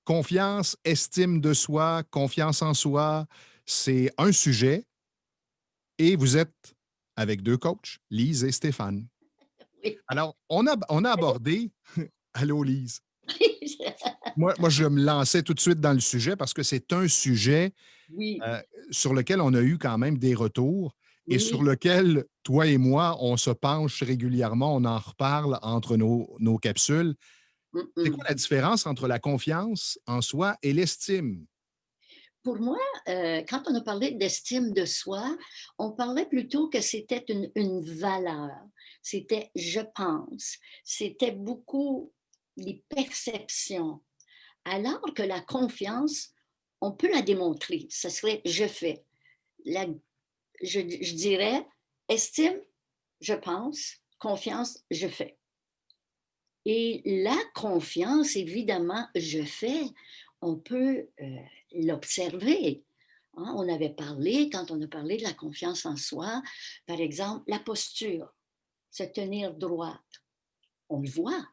Confiance, estime de soi, confiance en soi, c'est un sujet et vous êtes avec 2 coachs, Lise et Stéphane. Oui. Alors, on a abordé allô Lise? Moi, je me lançais tout de suite dans le sujet parce que c'est un sujet, Oui, heu, sur lequel on a eu quand même des retours et sur oui. lequel, toi et moi, on se penche régulièrement, on en reparle entre nos capsules. Mmh C'est quoi mh. la différence entre la confiance en soi et l'estime? Pour moi, quand on a parlé d'estime de soi, on parlait plutôt que c'était une valeur. C'était «je pense», c'était beaucoup les perceptions. Alors que la confiance, on peut la démontrer, ce serait «je fais». La je dirais: «Estime, je pense, confiance, je fais». Et la confiance, évidemment, je fais, on peut, l'observer, hein. On avait parlé, quand on a parlé de la confiance en soi, par exemple, la posture, se tenir droite, on le voit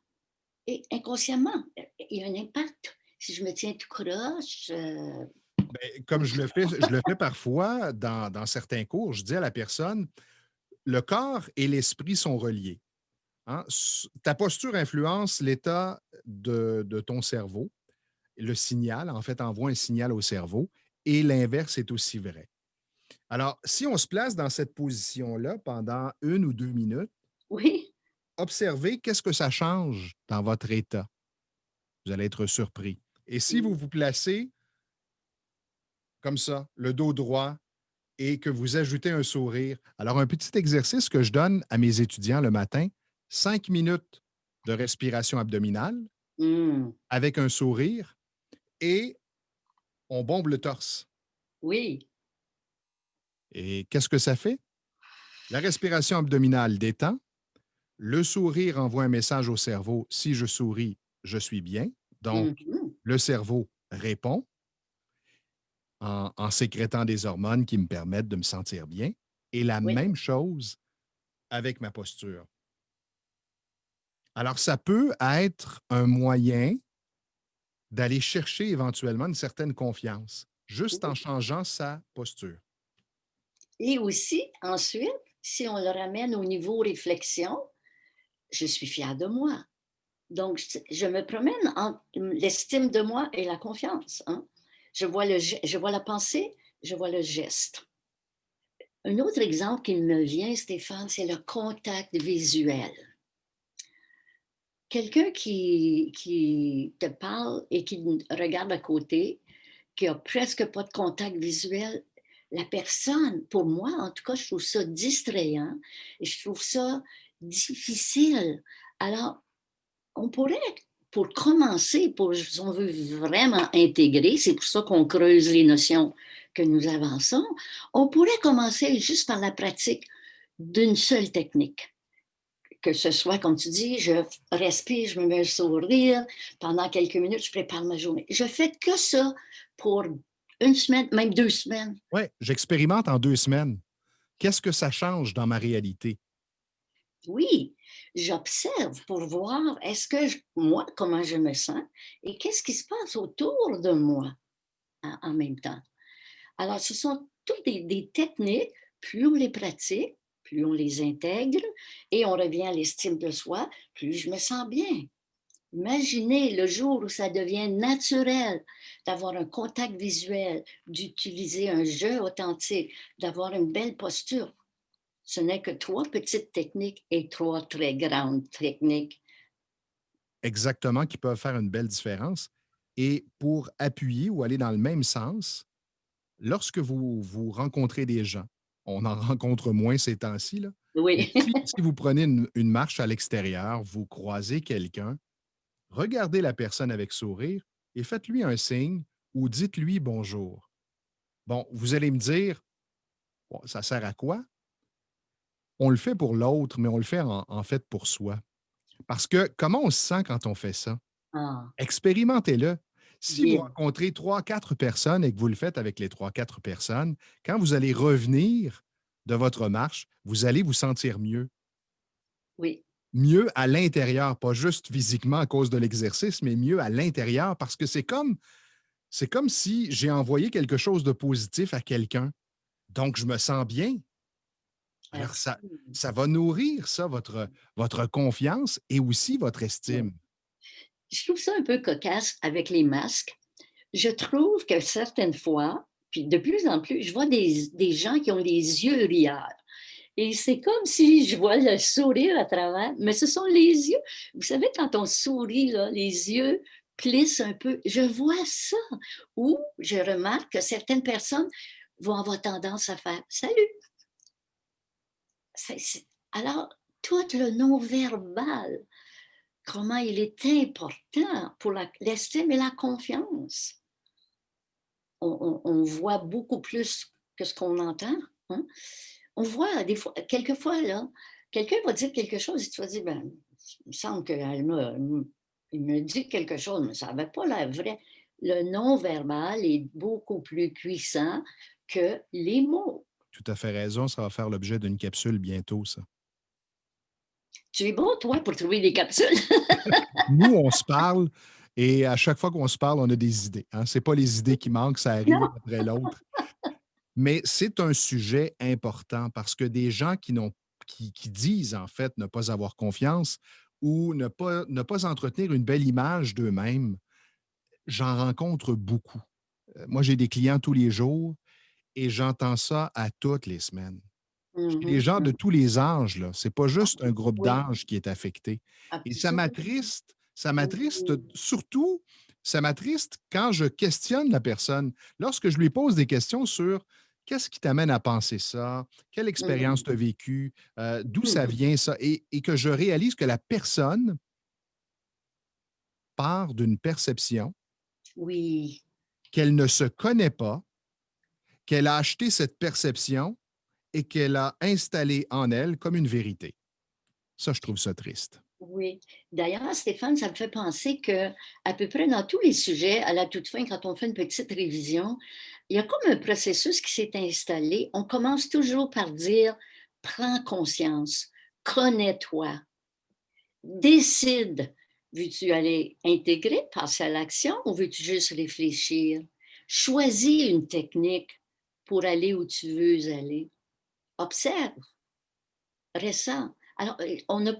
et inconsciemment, il y a un impact. Si je me tiens tout croche, Beh, comme je le fais parfois dans certains cours, je dis à la personne: «Le corps et l'esprit sont reliés, hein. Ta posture influence l'état de ton cerveau. Le signal, en fait, envoie un signal au cerveau et l'inverse est aussi vrai. Alors, si on se place dans cette position-là pendant 1 ou 2 minutes, oui, observez qu'est-ce que ça change dans votre état. Vous allez être surpris. Et si vous mmh, vous placez comme ça, le dos droit, et que vous ajoutez un sourire. Alors, un petit exercice que je donne à mes étudiants le matin, 5 minutes de respiration abdominale mmh, avec un sourire et on bombe le torse. oui, Et qu'est-ce que ça fait? La respiration abdominale détend, le sourire envoie un message au cerveau, si je souris, je suis bien. Donc, mmh mh, le cerveau répond en sécrétant des hormones qui me permettent de me sentir bien. Et la oui, même chose avec ma posture. Alors, ça peut être un moyen d'aller chercher éventuellement une certaine confiance, juste en oui. changeant sa posture. Et aussi, ensuite, si on le ramène au niveau réflexion, je suis fière de moi. Donc, je me promène entre l'estime de moi et la confiance, hein. Je vois la pensée, je vois le geste. Un autre exemple qui me vient, Stéphane, c'est le contact visuel. Quelqu'un qui te parle et qui regarde à côté, qui a presque pas de contact visuel, la personne, pour moi, en tout cas, je trouve ça distrayant et je trouve ça difficile. Alors, on pourrait, pour commencer, pour si on veut vraiment intégrer, c'est pour ça qu'on creuse les notions que nous avançons, on pourrait commencer juste par la pratique d'une seule technique. Que ce soit, comme tu dis, je respire, je me mets un sourire, pendant quelques minutes, je prépare ma journée. Je fais que ça pour 1 semaine, même 2 semaines. Ouais, j'expérimente en 2 semaines. Qu'est-ce que ça change dans ma réalité? Oui, j'observe pour voir est-ce que moi, comment je me sens et qu'est-ce qui se passe autour de moi en même temps. Alors, ce sont toutes des techniques, plus on les pratique, plus on les intègre et on revient à l'estime de soi, plus je me sens bien. Imaginez le jour où ça devient naturel d'avoir un contact visuel, d'utiliser un jeu authentique, d'avoir une belle posture. Ce n'est que 3 petites techniques et 3 très grandes techniques. Exactement, qui peuvent faire une belle différence. Et pour appuyer ou aller dans le même sens, lorsque vous rencontrez des gens, on en rencontre moins ces temps-ci, là, mais Oui, si vous prenez une marche à l'extérieur, vous croisez quelqu'un, regardez la personne avec sourire et faites-lui un signe ou dites-lui bonjour. Bon, vous allez me dire, bon, ça sert à quoi? On le fait pour l'autre, mais on le fait en fait pour soi. Parce que comment on se sent quand on fait ça? ah, Expérimentez-le. Si vous bien, rencontrez 3, 4 personnes et que vous le faites avec les 3, 4 personnes, quand vous allez revenir de votre marche, vous allez vous sentir mieux. oui. mieux à l'intérieur, pas juste physiquement à cause de l'exercice, mais mieux à l'intérieur parce que c'est comme si j'ai envoyé quelque chose de positif à quelqu'un. Donc, je me sens bien. Alors, Absolument. ça va nourrir ça, votre confiance et aussi votre Ouais. estime. Je trouve ça un peu cocasse avec les masques. Je trouve que certaines fois, puis de plus en plus, je vois des gens qui ont les yeux rieurs et c'est comme si je vois le sourire à travers, mais ce sont les yeux. Vous savez, quand on sourit, là, les yeux plissent un peu. Je vois ça. Ou je remarque que certaines personnes vont avoir tendance à faire «Salut!» Alors, tout le non-verbal, comment il est important pour l'estime et la confiance. On voit beaucoup plus que ce qu'on entend, hein. On voit des fois quelquefois là, quelqu'un va dire quelque chose et tu vas dire: «Ben, il me semble qu'elle m'a il me dit quelque chose, mais ça avait pas l'air vrai». Le non-verbal est beaucoup plus puissant que les mots. Tout à fait raison, ça va faire l'objet d'une capsule bientôt, ça. Tu es bon, toi, pour trouver des capsules. Nous, on se parle et à chaque fois qu'on se parle, on a des idées, hein. C'est pas les idées qui manquent, ça arrive Non? après l'autre. Mais c'est un sujet important parce que des gens qui disent, en fait, ne pas avoir confiance ou ne pas entretenir une belle image d'eux-mêmes, j'en rencontre beaucoup. Moi, j'ai des clients tous les jours et j'entends ça à toutes les semaines. Chez les Mmh gens de mh. tous les âges, là, c'est pas juste un groupe Oui, d'âge qui est affecté et absolument. ça m'attriste Oui. surtout ça m'attriste quand je questionne la personne. Lorsque je lui pose des questions sur: «Qu'est-ce qui t'amène à penser ça? Quelle Mmh. expérience tu as vécue? D'où ça Mmh. vient ça?» Et que je réalise que la personne part d'une perception, Oui, qu'elle ne se connaît pas, qu'elle a acheté cette perception et qu'elle a installée en elle comme une vérité. Ça, je trouve ça triste. oui. D'ailleurs, Stéphane, ça me fait penser que à peu près dans tous les sujets, à la toute fin, quand on fait une petite révision, il y a comme un processus qui s'est installé. On commence toujours par dire: «Prends conscience, connais-toi, décide. Veux-tu aller intégrer, passer à l'action ou veux-tu juste réfléchir? Choisis une technique pour aller où tu veux aller. Observe, ressens». Alors, on a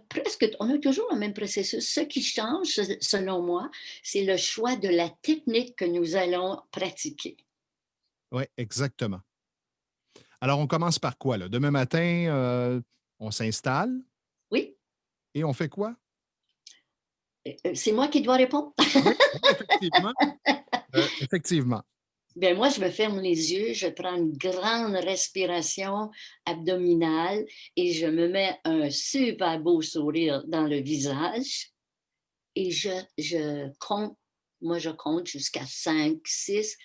toujours le même processus. Ce qui change, selon moi, c'est le choix de la technique que nous allons pratiquer. Oui, exactement. Alors, on commence par quoi, là? Demain matin, on s'installe Oui, et on fait quoi? c'est moi qui dois répondre? Oui, oui, effectivement. Effectivement. Bien, moi, je me ferme les yeux, je prends une grande respiration abdominale et je me mets un super beau sourire dans le visage et je compte, moi, je compte jusqu'à 5, 6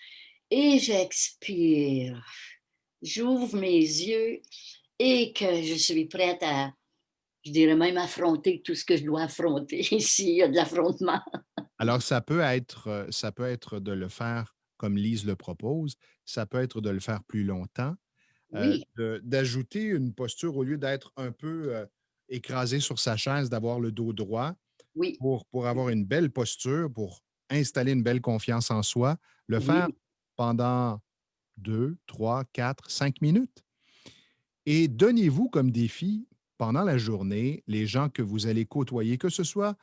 et j'expire. J'ouvre mes yeux et que je suis prête à, je dirais même affronter tout ce que je dois affronter s'il y a de l'affrontement. Alors, ça peut être de le faire comme Lise le propose, ça peut être de le faire plus longtemps, Oui, d'ajouter une posture au lieu d'être un peu, écrasé sur sa chaise, d'avoir le dos droit oui, pour avoir une belle posture, pour installer une belle confiance en soi, le faire oui, pendant 2, 3, 4, 5 minutes. Et donnez-vous comme défi pendant la journée les gens que vous allez côtoyer, que ce soit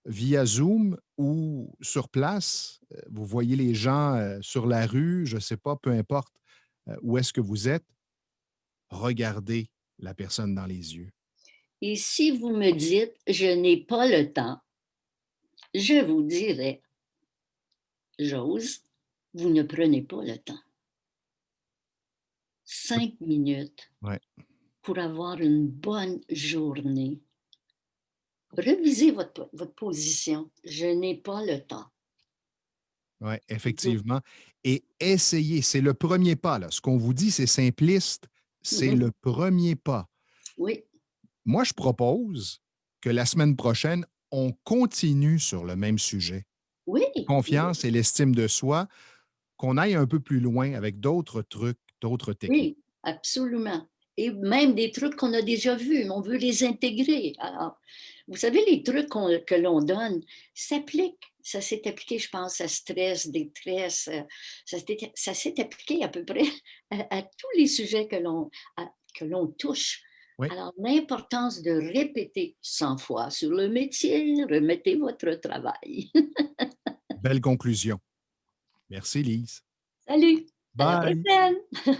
via Zoom ou sur place. Vous voyez les gens sur la rue, je ne sais pas, peu importe où est-ce que vous êtes, regardez la personne dans les yeux. et si vous me dites: «Je n'ai pas le temps», je vous dirais: «J'ose, vous ne prenez pas le temps». Tout- 5 minutes Ouais, pour avoir une bonne journée. Revisez votre position. Je n'ai pas le temps. ouais, Donc, effectivement. Et essayez, c'est le premier pas. Là. Ce qu'on vous dit, c'est simpliste, c'est le premier pas. oui, Moi, je propose que la semaine prochaine, on continue sur le même sujet. oui, La oui, confiance et l'estime de soi, qu'on aille un peu plus loin avec d'autres trucs, d'autres techniques. oui, absolument et même des trucs qu'on a déjà vus, mais on veut les intégrer. Alors, Vous savez, les trucs que l'on donne s'appliquent. Ça s'est appliqué, je pense, à stress, détresse. Ça s'est appliqué à peu près à tous les sujets que l'on touche. Oui, Alors, l'importance de répéter 100 fois sur le métier, remettez votre travail. belle conclusion. Merci, Lise. Salut, à la Bye. prochaine.